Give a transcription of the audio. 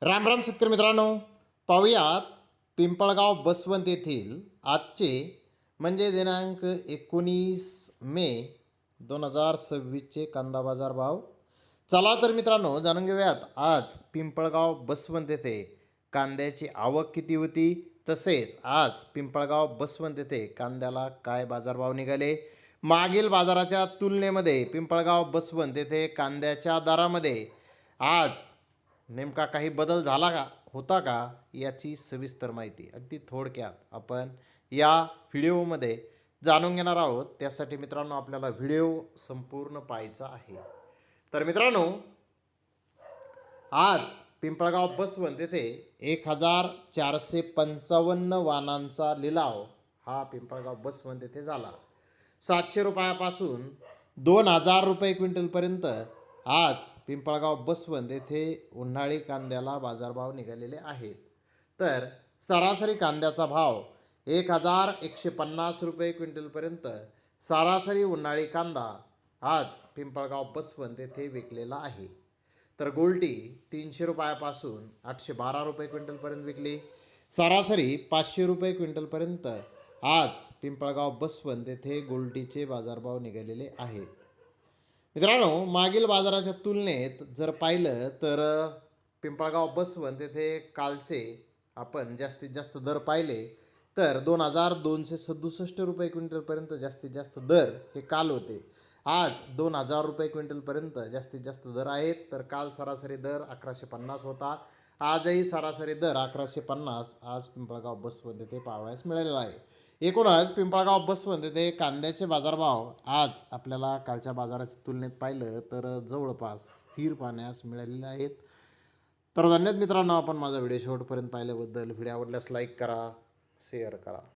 राम राम शेतकरी मित्रांनो, पाहुयात पिंपळगाव बसवंत येथील आजचे म्हणजे दिनांक 19 मे 2026चे कांदा बाजार भाव. चला तर मित्रांनो जाणून घेऊयात आज पिंपळगाव बसवंत येथे कांद्याची आवक किती होती, तसेच आज पिंपळगाव बसवंत येथे कांद्याला काय बाजारभाव निघाले. मागील बाजाराच्या तुलनेमध्ये पिंपळगाव बसवंत येथे कांद्याच्या दरामध्ये आज नेमका काही बदल झाला का होता का याची सविस्तर माहिती अगदी थोडक्यात आपण या व्हिडिओमध्ये जाणून घेणार आहोत. त्यासाठी मित्रांनो आपल्याला व्हिडिओ संपूर्ण पाहायचा आहे. तर मित्रांनो आज पिंपळगाव बसवंत येथे 1455 वाहनांचा लिलाव हा पिंपळगाव बसवंत येथे झाला. 700 रुपयापासून 2000 रुपये क्विंटलपर्यंत आज पिंपळगाव बसवंत येथे उन्हाळी कांद्याला बाजारभाव निघालेले आहेत. तर सरासरी कांद्याचा भाव 1150 रुपये क्विंटलपर्यंत सरासरी उन्हाळी कांदा आज पिंपळगाव बसवंत येथे विकलेला आहे. तर गोल्टी 300 रुपयापासून 812 रुपये क्विंटलपर्यंत विकली. सरासरी 500 रुपये क्विंटलपर्यंत आज पिंपळगाव बसवंत येथे गोल्टीचे बाजारभाव निघालेले आहेत. मित्रांनो मागील बाजाराच्या तुलनेत जर पाहिलं तर पिंपळगाव बसवंत येथे कालचे आपण जास्तीत जास्त दर पाहिले तर 2267 रुपये क्विंटलपर्यंत जास्तीत जास्त दर हे काल होते. आज 2000 रुपये क्विंटलपर्यंत जास्तीत जास्त दर आहेत. तर काल सरासरी दर 1150 होता. आजही सरासरी दर 1150 आज पिंपळगाव बसवंत येथे पाहावयास मिळालेला आहे. एकूणच पिंपळगाव बसवंत येथे कांद्याचे बाजारभाव आज आपल्याला कालच्या बाजाराच्या तुलनेत पाहिलं तर जवळपास स्थिर पाहण्यास मिळालेले आहेत. तर धन्यवाद मित्रांनो, आपण माझा व्हिडिओ शेवटपर्यंत पाहिल्याबद्दल. व्हिडिओ आवडल्यास लाईक करा, शेअर करा.